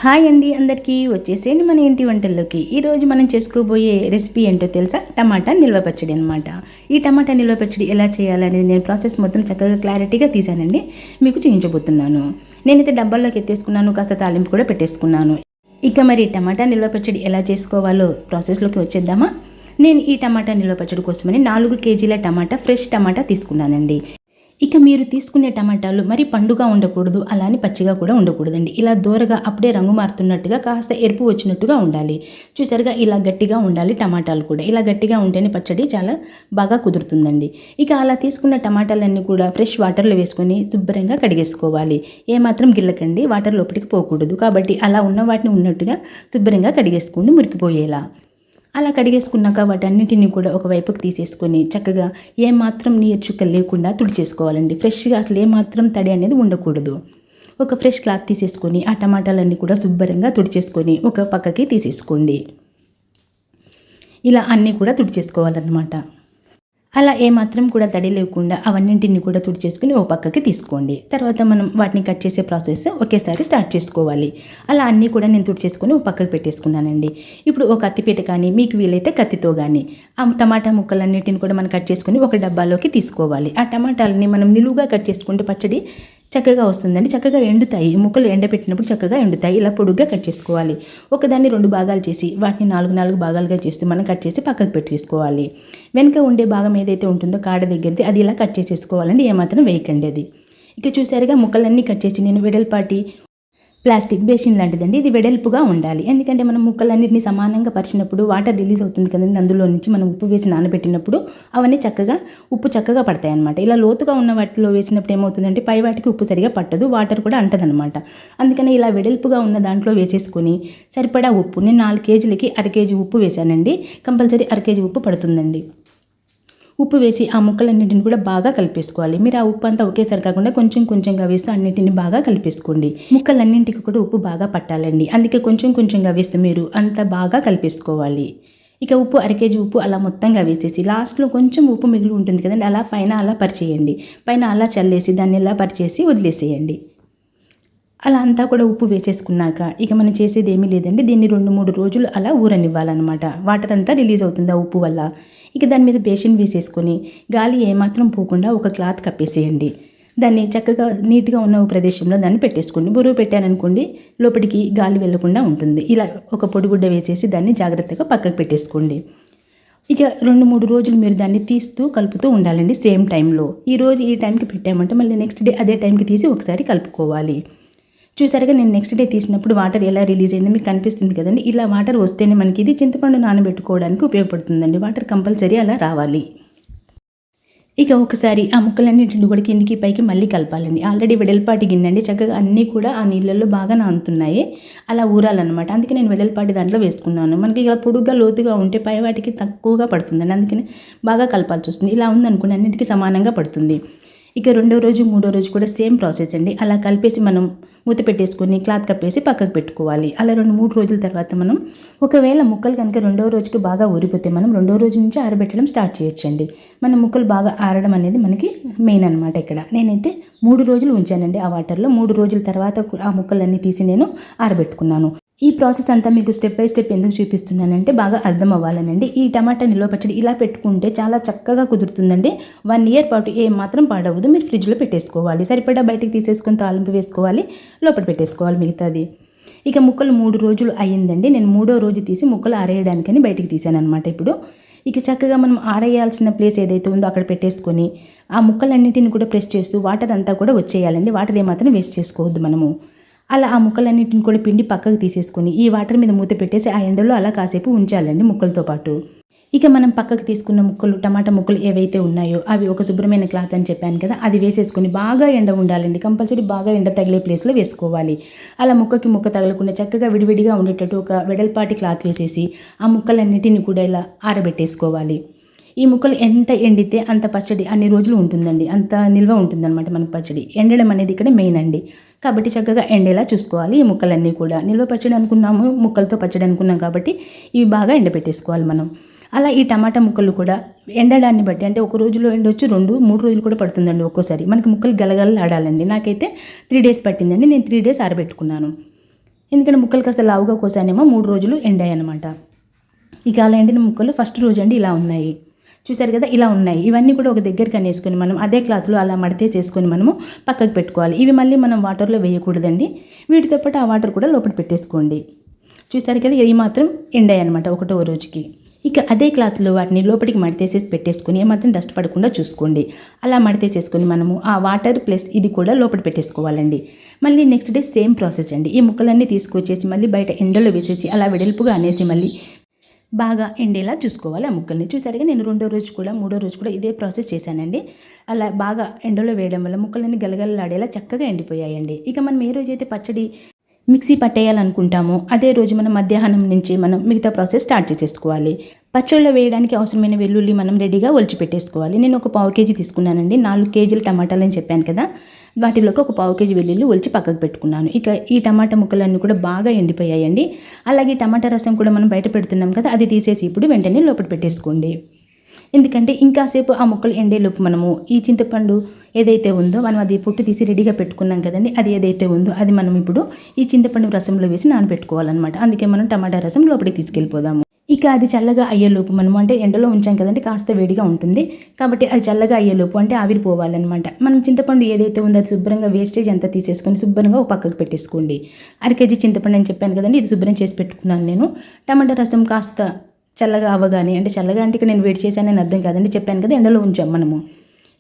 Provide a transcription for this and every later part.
Hi అండి, అందరికీ వచ్చేసేయండి మన ఇంటి వంటల్లోకి. ఈరోజు మనం చేసుకోబోయే రెసిపీ ఏంటో తెలుసా? టమాటా నిల్వ పచ్చడి అనమాట. ఈ టమాటా నిల్వ పచ్చడి ఎలా చేయాలనేది నేను ప్రాసెస్ మొత్తం చక్కగా క్లారిటీగా తీసానండి, మీకు చూపించబోతున్నాను. నేనైతే డబ్బాల్లోకి ఎత్తేసుకున్నాను, కాస్త తాలింపు కూడా పెట్టేసుకున్నాను. ఇక మరి టమాటా నిల్వ పచ్చడి ఎలా చేసుకోవాలో ప్రాసెస్లోకి వచ్చేద్దామా? నేను ఈ టమాటా నిల్వ పచ్చడి కోసమని 4 కేజీల టమాటా, ఫ్రెష్ టమాటా తీసుకున్నానండి. ఇక మీరు తీసుకునే టమాటాలు మరి పండుగా ఉండకూడదు, అలానే పచ్చిగా కూడా ఉండకూడదండి. ఇలా దూరగా అప్పుడే రంగు మారుతున్నట్టుగా కాస్త ఎరుపు వచ్చినట్టుగా ఉండాలి. చూసారుగా, ఇలా గట్టిగా ఉండాలి టమాటాలు కూడా. ఇలా గట్టిగా ఉంటేనే పచ్చడి చాలా బాగా కుదురుతుందండి. ఇక అలా తీసుకున్న టమాటాలన్నీ కూడా ఫ్రెష్ వాటర్లో వేసుకొని శుభ్రంగా కడిగేసుకోవాలి. ఏమాత్రం గిల్లకండి, వాటర్ లోపలికి పోకూడదు. కాబట్టి అలా ఉన్న వాటిని ఉన్నట్టుగా శుభ్రంగా కడిగేసుకోండి, మురికిపోయేలా. అలా కడిగేసుకున్నాక వాటన్నిటిని కూడా ఒకవైపుకి తీసేసుకొని చక్కగా ఏమాత్రం నీరు చుక్కలు లేకుండా తుడిచేసుకోవాలండి. ఫ్రెష్గా అసలు ఏమాత్రం తడి అనేది ఉండకూడదు. ఒక ఫ్రెష్ క్లాత్ తీసేసుకొని ఆ టమాటాలన్నీ కూడా శుభ్రంగా తుడిచేసుకొని ఒక పక్కకి తీసేసుకోండి. ఇలా అన్నీ కూడా తుడిచేసుకోవాలన్నమాట. అలా ఏమాత్రం కూడా తడి లేకుండా అవన్నింటిని కూడా తుడిచేసుకుని ఓ పక్కకి తీసుకోండి. తర్వాత మనం వాటిని కట్ చేసే ప్రాసెస్ ఒకేసారి స్టార్ట్ చేసుకోవాలి. అలా అన్నీ కూడా నేను తుడిచేసుకొని ఓ పక్కకి పెట్టేసుకున్నానండి. ఇప్పుడు ఒక కత్తిపీట కానీ, మీకు వీలైతే కత్తితో కానీ ఆ టమాటా ముక్కలన్నిటిని కూడా మనం కట్ చేసుకొని ఒక డబ్బాలోకి తీసుకోవాలి. ఆ టమాటాలని మనం నిలువుగా కట్ చేసుకుంటే పచ్చడి చక్కగా వస్తుందండి. చక్కగా ఎండుతాయి, ముక్కలు ఎండబెట్టినప్పుడు చక్కగా ఎండుతాయి. ఇలా పొడుగ్గా కట్ చేసుకోవాలి. ఒకదాన్ని 2 భాగాలు చేసి వాటిని 4 భాగాలుగా చేస్తూ మనం కట్ చేసి పక్కకు పెట్టేసుకోవాలి. వెనుక ఉండే భాగం ఏదైతే ఉంటుందో కాడ దగ్గరది, అది ఇలా కట్ చేసేసుకోవాలండి. ఏమాత్రం వేయకండి అది. ఇక చూసారుగా, ముక్కలన్నీ కట్ చేసి నేను వెడల్పాటి ప్లాస్టిక్ బేసిన్ లాంటిదండి. ఇది వెడల్పుగా ఉండాలి. ఎందుకంటే మనం ముక్కలన్నింటినీ సమానంగా పరిచినప్పుడు వాటర్ రిలీజ్ అవుతుంది కదండి. అందులో నుంచి మనం ఉప్పు వేసి నానబెట్టినప్పుడు అవన్నీ ఉప్పు చక్కగా పడతాయి అన్నమాట. ఇలా లోతుగా ఉన్న వాటిలో వేసినప్పుడు ఏమవుతుందంటే పై వాటికి ఉప్పు సరిగా పట్టదు, వాటర్ కూడా అంటదనమాట. అందుకని ఇలా వెడల్పుగా ఉన్న దాంట్లో వేసేసుకొని సరిపడా ఉప్పు, నేను 4 కేజీలకి 1/2 కేజీ ఉప్పు వేసానండి. కంపల్సరీ 1/2 కేజీ ఉప్పు పడుతుందండి. ఉప్పు వేసి ఆ ముక్కలన్నింటిని కూడా బాగా కలిపేసుకోవాలి. మీరు ఆ ఉప్పు అంతా ఒకేసారి కాకుండా కొంచెం కొంచెంగా వేస్తూ అన్నింటిని బాగా కలిపేసుకోండి. ముక్కలన్నింటికి కూడా ఉప్పు బాగా పట్టాలండి. అందుకే కొంచెం కొంచెంగా వేస్తూ మీరు అంతా బాగా కలిపేసుకోవాలి. ఇక ఉప్పు 1/2 కేజీ ఉప్పు అలా మొత్తంగా వేసేసి లాస్ట్లో కొంచెం ఉప్పు మిగిలి ఉంటుంది కదండి, అలా పైన అలా పరిచేయండి. పైన అలా చల్లేసి దాన్ని ఇలా పరిచేసి వదిలేసేయండి. అలా అంతా కూడా ఉప్పు వేసేసుకున్నాక ఇక మనం చేసేది ఏమీ లేదండి. దీన్ని 2-3 రోజులు అలా ఊరనివ్వాలన్నమాట. వాటర్ అంతా రిలీజ్ అవుతుంది ఆ ఉప్పు వల్ల. ఇక దాని మీద బేసిన్ వేసేసుకొని గాలి ఏమాత్రం పోకుండా ఒక క్లాత్ కప్పేసేయండి. దాన్ని చక్కగా నీట్గా ఉన్న ప్రదేశంలో దాన్ని పెట్టేసుకోండి. బరువు పెట్టారనుకోండి, లోపలికి గాలి వెళ్లకుండా ఉంటుంది. ఇలా ఒక పొడిగుడ్డ వేసేసి దాన్ని జాగ్రత్తగా పక్కకు పెట్టేసుకోండి. ఇక 2-3 రోజులు మీరు దాన్ని తీస్తూ కలుపుతూ ఉండాలండి సేమ్ టైంలో. ఈరోజు ఈ టైంకి పెట్టామంటే మళ్ళీ నెక్స్ట్ డే అదే టైంకి తీసి ఒకసారి కలుపుకోవాలి. చూసారుగా, నేను నెక్స్ట్ డే తీసినప్పుడు వాటర్ ఎలా రిలీజ్ అయిందో మీకు కనిపిస్తుంది కదండి. ఇలా వాటర్ వస్తేనే మనకి ఇది చింతపండు నానబెట్టుకోవడానికి ఉపయోగపడుతుందండి. వాటర్ కంపల్సరీ అలా రావాలి. ఇక ఒకసారి ఆ ముక్కలన్నింటిని కూడా కిందికి పైకి మళ్ళీ కలపాలండి. ఆల్రెడీ వెడల్పాటి గిన్నెండి, చక్కగా అన్నీ కూడా ఆ నీళ్ళల్లో బాగా నానుతున్నాయి. అలా ఊరాలన్నమాట. అందుకే నేను వెడల్పాటి దాంట్లో వేసుకున్నాను. మనకి ఇలా పొడుగ్గా లోతుగా ఉంటే పై వాటికి తక్కువగా పడుతుందండి. అందుకని బాగా కలపాల్సి వస్తుంది. ఇలా ఉందనుకోండి, అన్నింటికి సమానంగా పడుతుంది. ఇక 2వ రోజు 3వ రోజు కూడా సేమ్ ప్రాసెస్ అండి. అలా కలిపేసి మనం మూత పెట్టేసుకొని క్లాత్ కప్పేసి పక్కకు పెట్టుకోవాలి. అలా 2-3 రోజుల తర్వాత మనం ఒకవేళ ముక్కలు కనుక 2వ రోజుకి బాగా ఊరిపోతే మనం 2వ రోజు నుంచి ఆరబెట్టడం స్టార్ట్ చేయొచ్చండి. మన ముక్కలు బాగా ఆరడం అనేది మనకి మెయిన్ అనమాట. ఇక్కడ నేనైతే 3 రోజులు ఉంచానండి ఆ వాటర్లో. 3 రోజుల తర్వాత ఆ ముక్కలన్నీ తీసి నేను ఆరబెట్టుకున్నాను. ఈ ప్రాసెస్ అంతా మీకు స్టెప్ బై స్టెప్ ఎందుకు చూపిస్తున్నానంటే బాగా అర్థం అవ్వాలనండి. ఈ టమాటా నిల్వ పచ్చడి ఇలా పెట్టుకుంటే చాలా చక్కగా కుదురుతుందండి. 1 ఇయర్ పాటు ఏం మాత్రం పాడవదు. మీరు ఫ్రిడ్జ్లో పెట్టేసుకోవాలి. సరిపడా బయటికి తీసేసుకొని తాలింపు వేసుకోవాలి, లోపల పెట్టేసుకోవాలి మిగతాది. ఇక ముక్కలు 3 రోజులు అయ్యిందండి. నేను 3వ రోజు తీసి ముక్కలు ఆరేయడానికని బయటికి తీసాను అనమాట. ఇప్పుడు ఇక చక్కగా మనం ఆరేయాల్సిన ప్లేస్ ఏదైతే ఉందో అక్కడ పెట్టేసుకొని ఆ ముక్కలన్నింటిని కూడా ప్రెస్ చేస్తూ వాటర్ అంతా కూడా వచ్చేయాలండి. వాటర్ ఏమాత్రం వేస్ట్ చేసుకోవద్దు మనము. అలా ఆ ముక్కలన్నింటిని కూడా పిండి పక్కకు తీసేసుకొని ఈ వాటర్ మీద మూత పెట్టేసి ఆ ఎండలో అలా కాసేపు ఉంచాలండి ముక్కలతో పాటు. ఇక మనం పక్కకు తీసుకున్న ముక్కలు, టమాటా ముక్కలు ఏవైతే ఉన్నాయో అవి ఒక శుభ్రమైన క్లాత్ అని చెప్పాను కదా, అది వేసేసుకొని బాగా ఎండ ఉండాలండి. కంపల్సరీ బాగా ఎండ తగిలే ప్లేస్లో వేసుకోవాలి. అలా ముక్కకి ముక్క తగలకుండా చక్కగా విడివిడిగా ఉండేటట్టు ఒక వెడల్పాటి క్లాత్ వేసేసి ఆ ముక్కలన్నింటిని కూడా ఇలా ఆరబెట్టేసుకోవాలి. ఈ ముక్కలు ఎంత ఎండితే అంత పచ్చడి అన్ని రోజులు ఉంటుందండి, అంత నిల్వ ఉంటుందన్నమాట మనకు పచ్చడి. ఎండడం అనేది ఇక్కడ మెయిన్ అండి. కాబట్టి చక్కగా ఎండేలా చూసుకోవాలి. ఈ ముక్కలన్నీ కూడా నిల్వ పచ్చడి అనుకున్నాము, ముక్కలతో పచ్చడి అనుకున్నాం కాబట్టి ఇవి బాగా ఎండబెట్టేసుకోవాలి మనం. అలా ఈ టమాటా ముక్కలు కూడా ఎండడాన్ని బట్టి, అంటే ఒక రోజులో ఎండొచ్చు, 2-3 రోజులు కూడా పడుతుందండి ఒక్కోసారి. మనకి ముక్కలు గలగలలాడాలండి. నాకైతే 3 డేస్ పట్టిందండి. నేను 3 డేస్ ఆరబెట్టుకున్నాను. ఎందుకంటే ముక్కలు కాస్త లావుగా కోసానేమో 3 రోజులు ఎండాయి అనమాట. ఇక అలా ఎండిన ముక్కలు ఫస్ట్ రోజు అండి ఇలా ఉన్నాయి. చూసారు కదా, ఇలా ఉన్నాయి. ఇవన్నీ కూడా ఒక దగ్గరికి అనేసుకొని మనం అదే క్లాత్లో అలా మడితే చేసుకొని మనము పక్కకు పెట్టుకోవాలి. ఇవి మళ్ళీ మనం వాటర్లో వేయకూడదండి. వీటితో పాటు ఆ వాటర్ కూడా లోపల పెట్టేసుకోండి. చూసారు కదా, ఇవి మాత్రం ఎండాయి అనమాట 1వ రోజుకి. ఇక అదే క్లాత్లో వాటిని లోపలికి మడితేసేసి పెట్టేసుకొని ఏమాత్రం డస్ట్ పడకుండా చూసుకోండి. అలా మడితేసేసుకొని మనము ఆ వాటర్ ప్లస్ ఇది కూడా లోపల పెట్టేసుకోవాలండి. మళ్ళీ నెక్స్ట్ డే సేమ్ ప్రాసెస్ అండి. ఈ ముక్కలన్నీ తీసుకొచ్చేసి మళ్ళీ బయట ఎండలో వేసేసి అలా వెడల్పుగా అనేసి మళ్ళీ బాగా ఎండేలా చూసుకోవాలి ఆ ముక్కల్ని. చూసారుగా నేను 2వ రోజు కూడా 3వ రోజు కూడా ఇదే ప్రాసెస్ చేశానండి. అలా బాగా ఎండలో వేయడం వల్ల ముక్కలన్నీ గలగలలాడేలా చక్కగా ఎండిపోయాయండి. ఇక మనం ఏ రోజైతే పచ్చడి మిక్సీ పట్టేయాలనుకుంటామో అదే రోజు మనం మధ్యాహ్నం నుంచి మనం మిగతా ప్రాసెస్ స్టార్ట్ చేసేసుకోవాలి. పచ్చళ్ళలో వేయడానికి అవసరమైన వెల్లుల్లి మనం రెడీగా ఒలిచి పెట్టేసుకోవాలి. నేను ఒక 1/2 కేజీ తీసుకున్నానండి. 4 కేజీలు టమాటాలు అని చెప్పాను కదా, వాటిలోకి ఒక 1/2 కేజీ వెల్లుల్లి ఒలిచి పక్కకు పెట్టుకున్నాను. ఇక ఈ టమాటా ముక్కలన్నీ కూడా బాగా ఎండిపోయాయండి. అలాగే టమాటా రసం కూడా మనం బయట పెడుతున్నాం కదా, అది తీసేసి ఇప్పుడు వెంటనే లోపల పెట్టేసుకోండి. ఎందుకంటే ఇంకాసేపు ఆ ముక్కలు ఎండేలోపు మనము ఈ చింతపండు ఏదైతే ఉందో మనం అది పొట్టు తీసి రెడీగా పెట్టుకున్నాం కదండి, అది ఏదైతే ఉందో అది మనం ఇప్పుడు ఈ చింతపండు రసంలో వేసి నానబెట్టుకోవాలన్నమాట. అందుకే మనం టమాటా రసం లోపలికి తీసుకెళ్ళిపోదాము. ఇక అది చల్లగా అయ్యేలోపు మనము అంటే ఎండలో ఉంచాం కదండి, కాస్త వేడిగా ఉంటుంది కాబట్టి అది చల్లగా అయ్యేలోపు అంటే ఆవిరిపోవాలన్నమాట. మనం చింతపండు ఏదైతే ఉందో అది శుభ్రంగా వేస్టేజ్ అంతా తీసేసుకొని శుభ్రంగా ఒక పక్కకు పెట్టేసుకోండి. 1/2 కేజీ చింతపండు అని చెప్పాను కదండి, ఇది శుభ్రం చేసి పెట్టుకున్నాను నేను. టమాటా రసం కాస్త చల్లగా అవ్వగానే, అంటే చల్లగా అంటే ఇక్కడ నేను వేడి చేశానని అర్థం కాదండి, చెప్పాను కదా ఎండలో ఉంచాం మనము.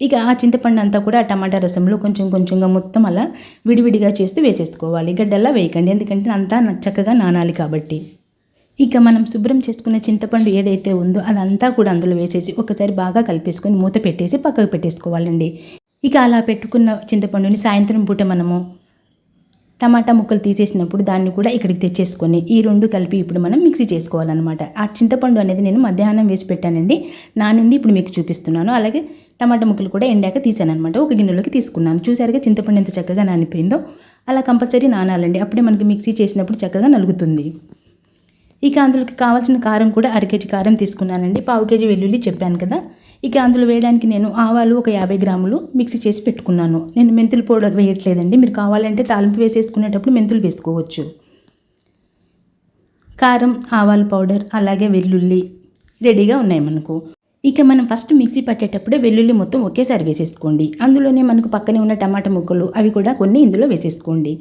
ఇక ఆ చింతపండు అంతా కూడా టమాటా రసంలో కొంచెం కొంచెంగా మొత్తం అలా విడివిడిగా చేస్తూ వేసేసుకోవాలి. గడ్డల్లా వేయకండి, ఎందుకంటే అంతా చక్కగా నానాలి కాబట్టి. ఇక మనం శుభ్రం చేసుకున్న చింతపండు ఏదైతే ఉందో అదంతా కూడా అందులో వేసేసి ఒకసారి బాగా కలిపేసుకొని మూత పెట్టేసి పక్కకు పెట్టేసుకోవాలండి. ఇక అలా పెట్టుకున్న చింతపండుని సాయంత్రం పూట మనము టమాటా ముక్కలు తీసేసినప్పుడు దాన్ని కూడా ఇక్కడికి తెచ్చేసుకొని ఈ 2 కలిపి ఇప్పుడు మనం మిక్సీ చేసుకోవాలన్నమాట. ఆ చింతపండు అనేది నేను మధ్యాహ్నం వేసి పెట్టానండి, నానింది ఇప్పుడు మీకు చూపిస్తున్నాను. అలాగే టమాటా ముక్కలు కూడా ఎండాక తీసాను అనమాట, ఒక గిన్నెలోకి తీసుకున్నాను. చూసారుగా చింతపండు ఎంత చక్కగా నానిపోయిందో. అలా కంపల్సరీ నానాలండి, అప్పుడే మనకి మిక్సీ చేసినప్పుడు చక్కగా నలుగుతుంది. ఇక అందులోకి కావాల్సిన కారం కూడా 1/2 కేజీ కారం తీసుకున్నానండి. 1/2 కేజీ వెల్లుల్లి చెప్పాను కదా. ఇక అందులో వేయడానికి నేను ఆవాలు ఒక 50 గ్రాములు మిక్సీ చేసి పెట్టుకున్నాను. నేను మెంతుల పౌడర్ వేయట్లేదండి, మీరు కావాలంటే తాలింపు వేసేసుకునేటప్పుడు మెంతులు వేసుకోవచ్చు. కారం, ఆవాల పౌడర్ అలాగే వెల్లుల్లి రెడీగా ఉన్నాయి మనకు. ఇక మనం ఫస్ట్ మిక్సీ పట్టేటప్పుడే వెల్లుల్లి మొత్తం ఒకేసారి వేసేసుకోండి. అందులోనే మనకు పక్కనే ఉన్న టమాటా ముక్కలు అవి కూడా కొన్ని ఇందులో వేసేసుకోండి.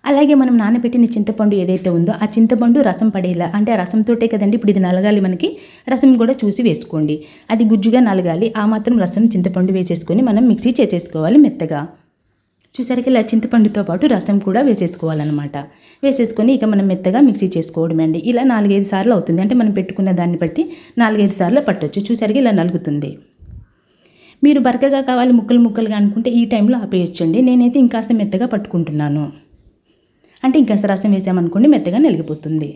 అలాగే మనం నానబెట్టిన చింతపండు ఏదైతే ఉందో ఆ చింతపండు రసం పడేలా, అంటే ఆ రసంతోటే కదండి ఇప్పుడు ఇది నలగాలి మనకి, రసం కూడా చూసి వేసుకోండి. అది గుజ్జుగా నలగాలి, ఆ మాత్రం రసం చింతపండు వేసేసుకొని మనం మిక్సీ చేసేసుకోవాలి మెత్తగా. చూసరికి ఇలా చింతపండుతో పాటు రసం కూడా వేసేసుకోవాలన్నమాట. వేసేసుకొని ఇక మనం మెత్తగా మిక్సీ చేసుకోవడమే అండి. ఇలా 4-5 సార్లు అవుతుంది, అంటే మనం పెట్టుకున్న దాన్ని బట్టి 4-5 సార్లు పట్టొచ్చు. చూసరికి ఇలా నలుగుతుంది. మీరు బరకగా కావాలి ముక్కలు ముక్కలుగా అనుకుంటే ఈ టైంలో ఆపేయచ్చండి. నేనైతే ఇంకాస్త మెత్తగా పట్టుకుంటున్నాను, అంటే ఇంకాస్త రసం వేసామనుకోండి మెత్తగా నలిగిపోతుంది.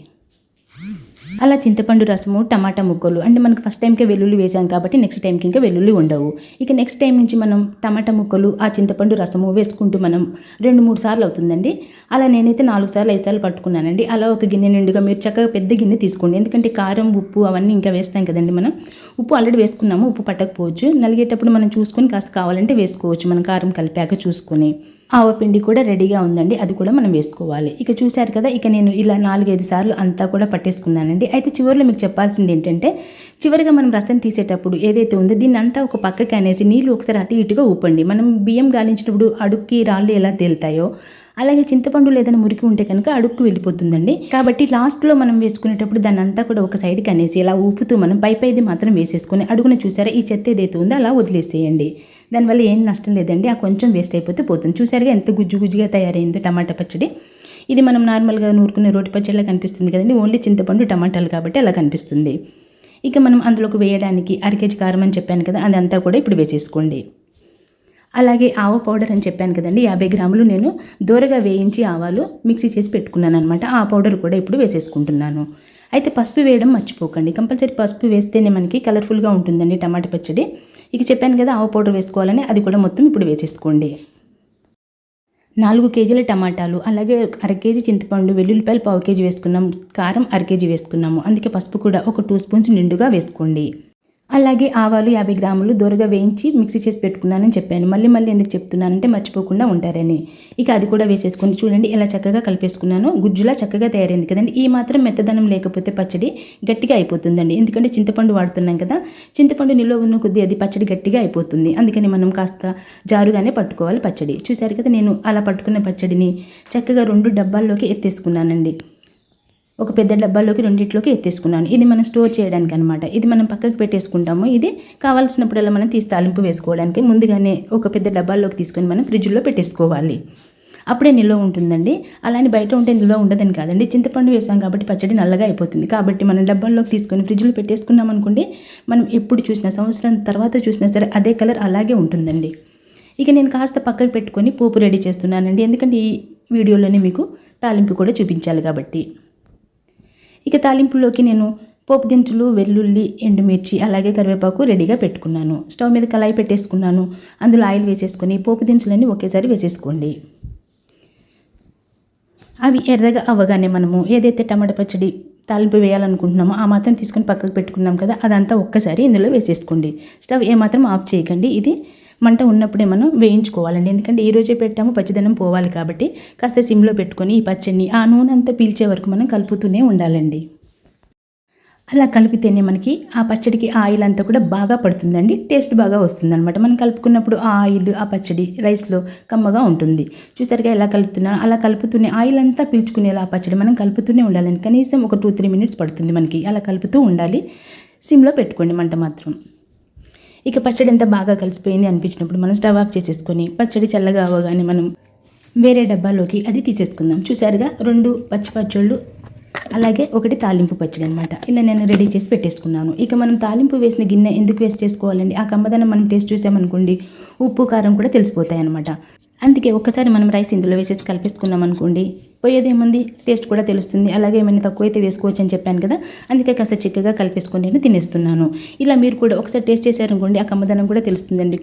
అలా చింతపండు రసము, టమాటా ముక్కలు, అంటే మనకు ఫస్ట్ టైంకే వెల్లుల్లి వేసాం కాబట్టి నెక్స్ట్ టైంకి ఇంకా వెల్లుల్లి ఉండవు. ఇక నెక్స్ట్ టైం నుంచి మనం టమాటా ముక్కలు, ఆ చింతపండు రసము వేసుకుంటూ మనం 2-3 సార్లు అవుతుందండి. అలా నేనైతే 4 సార్లు 5 సార్లు పట్టుకున్నానండి. అలా ఒక గిన్నె నిండుగా మీరు చక్కగా పెద్ద గిన్నె తీసుకోండి, ఎందుకంటే కారం, ఉప్పు అవన్నీ ఇంకా వేస్తాం కదండి మనం. ఉప్పు ఆల్రెడీ వేసుకున్నాము, ఉప్పు పట్టకపోవచ్చు. నలిగేటప్పుడు మనం చూసుకొని కాస్త కావాలంటే వేసుకోవచ్చు, మనం కారం కలిపాక చూసుకొని. ఆవపిండి కూడా రెడీగా ఉందండి, అది కూడా మనం వేసుకోవాలి. ఇక చూశారు కదా, ఇక నేను ఇలా 4-5 సార్లు అంతా కూడా పట్టేసుకున్నానండి. అయితే చివరిలో మీకు చెప్పాల్సింది ఏంటంటే, చివరిగా మనం రసం తీసేటప్పుడు ఏదైతే ఉందో దీన్ని అంతా ఒక పక్కకి అనేసి నీళ్ళు ఒకసారి అటు ఇటుగా ఊపండి. మనం బియ్యం గాలించినప్పుడు అడుక్కి రాళ్ళు ఎలా తేలుతాయో అలాగే చింతపండు ఏదైనా మురికి ఉంటే కనుక అడుక్కు వెళ్ళిపోతుందండి. కాబట్టి లాస్ట్లో మనం వేసుకునేటప్పుడు దాన్ని అంతా కూడా ఒక సైడ్కి అనేసి ఇలా ఊపుతూ మనం పైది మాత్రం వేసేసుకొని అడుగున చూసారా ఈ చెత్త ఏదైతే ఉందో అలా వదిలేసేయండి. దానివల్ల ఏం నష్టం లేదండి, ఆ కొంచెం వేస్ట్ అయిపోతే పోతుంది. చూసారుగా ఎంత గుజ్జుగా తయారైందో టమాటా పచ్చడి. ఇది మనం నార్మల్గా నూరుకునే రోటి పచ్చడిలా కనిపిస్తుంది కదండి, ఓన్లీ చింతపండు టమాటాలు కాబట్టి అలా కనిపిస్తుంది. ఇక మనం అందులోకి వేయడానికి 1/2 కేజీ కారం అని చెప్పాను కదా, అదంతా కూడా ఇప్పుడు వేసేసుకోండి. అలాగే ఆవ పౌడర్ అని చెప్పాను కదండి, 50 గ్రాములు నేను దోరగా వేయించి ఆవాలు మిక్సీ చేసి పెట్టుకున్నాను అనమాట. ఆ పౌడర్ కూడా ఇప్పుడు వేసేసుకుంటున్నాను. అయితే పసుపు వేయడం మర్చిపోకండి, కంపల్సరీ పసుపు వేస్తేనే మనకి కలర్ఫుల్గా ఉంటుందండి టమాటా పచ్చడి. ఇక చెప్పాను కదా ఆవ పౌడర్ వేసుకోవాలని, అది కూడా మొత్తం ఇప్పుడు వేసేసుకోండి. 4 కేజీల టమాటాలు, అలాగే 1/2 కేజీ చింతపండు, వెల్లుల్లిపాయలు 1/2 కేజీ వేసుకున్నాం, కారం 1/2 కేజీ వేసుకున్నాము. అందుకే పసుపు కూడా ఒక 2 స్పూన్స్ నిండుగా వేసుకోండి. అలాగే ఆవాలు 50 గ్రాములు దోరగా వేయించి మిక్సీ చేసి పెట్టుకున్నానని చెప్పాను. మళ్ళీ ఎందుకు చెప్తున్నానంటే మర్చిపోకుండా ఉంటారని. ఇక అది కూడా వేసేసుకొని చూడండి ఎలా చక్కగా కలిపేసుకున్నాను. గుజ్జులా చక్కగా తయారైంది కదండి. ఈ మాత్రం మెత్తదనం లేకపోతే పచ్చడి గట్టిగా అయిపోతుందండి. ఎందుకంటే చింతపండు వాడుతున్నాం కదా, చింతపండు నిల్వ ఉన్న కొద్దీ అది పచ్చడి గట్టిగా అయిపోతుంది. అందుకని మనం కాస్త జారుగానే పట్టుకోవాలి పచ్చడి. చూశారు కదా, నేను అలా పట్టుకున్న పచ్చడిని చక్కగా 2 డబ్బాల్లోకి ఎత్తేసుకున్నానండి. ఒక పెద్ద డబ్బాలోకి రెండిట్లోకి ఎత్తేసుకున్నాను. ఇది మనం స్టోర్ చేయడానికి అనమాట. ఇది మనం పక్కకు పెట్టేసుకుంటాము. ఇది కావాల్సినప్పుడల్లా మనం తీసి తాలింపు వేసుకోవడానికి ముందుగానే ఒక పెద్ద డబ్బాల్లోకి తీసుకొని మనం ఫ్రిడ్జ్లో పెట్టేసుకోవాలి. అప్పుడే నిల్వ ఉంటుందండి. అలానే బయట ఉంటే నిల్వ ఉండదని కాదండి. చింతపండు వేసాం కాబట్టి పచ్చడి నల్లగా అయిపోతుంది. కాబట్టి మనం డబ్బాల్లోకి తీసుకొని ఫ్రిడ్జ్లో పెట్టేసుకున్నాం అనుకోండి, మనం ఎప్పుడు చూసినా సంవత్సరం తర్వాత చూసినా సరే అదే కలర్ అలాగే ఉంటుందండి. ఇక నేను కాస్త పక్కకు పెట్టుకొని పోపు రెడీ చేస్తున్నానండి. ఎందుకంటే ఈ వీడియోలోనే మీకు తాలింపు కూడా చూపించాలి కాబట్టి. ఇక తాలింపులోకి నేను పోపు దినుసులు, వెల్లుల్లి, ఎండుమిర్చి అలాగే కరివేపాకు రెడీగా పెట్టుకున్నాను. స్టవ్ మీద కళాయి పెట్టేసుకున్నాను. అందులో ఆయిల్ వేసేసుకొని పోపు దినుసులన్నీ ఒకేసారి వేసేసుకోండి. అవి ఎర్రగా అవ్వగానే మనము ఏదైతే టమాటా పచ్చడి తాలింపు వేయాలనుకుంటున్నామో ఆ మాత్రం తీసుకొని పక్కకు పెట్టుకున్నాం కదా, అదంతా ఒక్కసారి ఇందులో వేసేసుకోండి. స్టవ్ ఏమాత్రం ఆఫ్ చేయకండి. ఇది మంట ఉన్నప్పుడే మనం వేయించుకోవాలండి. ఎందుకంటే ఈరోజే పెట్టాము, పచ్చిదనం పోవాలి కాబట్టి కాస్త సిమ్లో పెట్టుకొని ఈ పచ్చడిని ఆ నూనె అంతా పీల్చే వరకు మనం కలుపుతూనే ఉండాలండి. అలా కలిపితేనే మనకి ఆ పచ్చడికి ఆయిల్ అంతా కూడా బాగా పడుతుందండి. టేస్ట్ బాగా వస్తుందన్నమాట. మనం కలుపుకున్నప్పుడు ఆ ఆయిల్ ఆ పచ్చడి రైస్లో కమ్మగా ఉంటుంది. చూసారుగా ఎలా కలుపుతున్నాను. అలా కలుపుతూనే ఆయిల్ అంతా పీల్చుకునేలా ఆ పచ్చడి మనం కలుపుతూనే ఉండాలండి. కనీసం ఒక 2-3 మినిట్స్ పడుతుంది మనకి. అలా కలుపుతూ ఉండాలి. సిమ్లో పెట్టుకోండి మంట మాత్రం. ఇక పచ్చడి ఎంత బాగా కలిసిపోయింది అనిపించినప్పుడు మనం స్టవ్ ఆఫ్ చేసేసుకొని పచ్చడి చల్లగా అవ్వగానే మనం వేరే డబ్బాలోకి అది తీసేసుకుందాం. చూసారుగా 2 పచ్చళ్ళు అలాగే 1 తాలింపు పచ్చడి అనమాట. ఇలా నేను రెడీ చేసి పెట్టేసుకున్నాను. ఇక మనం తాలింపు వేసిన గిన్నె ఎందుకు వేస్ట్ చేసుకోవాలండి? ఆ కమ్మదనం మనం టేస్ట్ చూసామనుకోండి, ఉప్పు కారం కూడా తెలిసిపోతాయి అనమాట. అందుకే ఒక్కసారి మనం రైస్ ఇందులో వేసేసి కలిపేసుకున్నాం అనుకోండి, పోయేదేముంది, టేస్ట్ కూడా తెలుస్తుంది. అలాగే ఏమైనా తక్కువైతే వేసుకోవచ్చు అని చెప్పాను కదా, అందుకే కాస్త చిక్కగా కలిపేసుకొని నేను తినేస్తున్నాను. ఇలా మీరు కూడా ఒకసారి టేస్ట్ చేశారనుకోండి, ఆ కమ్మదనం కూడా తెలుస్తుందండి.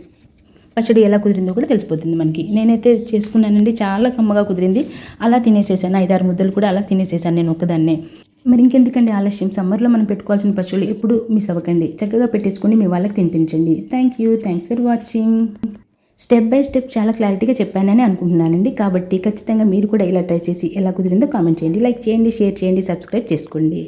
పచ్చడి ఎలా కుదిరిందో కూడా తెలిసిపోతుంది మనకి. నేనైతే చేసుకున్నానండి, చాలా కమ్మగా కుదిరింది. అలా తినేసేసాను. 5-6 ముద్దలు కూడా అలా తినేసేసాను నేను ఒక్కదాన్నే. మరి ఇంకెందుకండి ఆలస్యం? సమ్మర్లో మనం పెట్టుకోవాల్సిన పచ్చళ్ళు ఎప్పుడు మిస్ అవ్వకండి. చక్కగా పెట్టేసుకొని మీ వాళ్ళకి తినిపించండి. Thanks for watching. Step by step చాలా క్లారిటీగా చెప్పానని అనుకుంటున్నానండి. కాబట్టి ఖచ్చితంగా మీరు కూడా ఇలా ట్రై చేసి ఎలా కుదిరిందో కామెంట్ చేయండి, లైక్ చేయండి, షేర్ చేయండి, సబ్స్క్రైబ్ చేసుకోండి.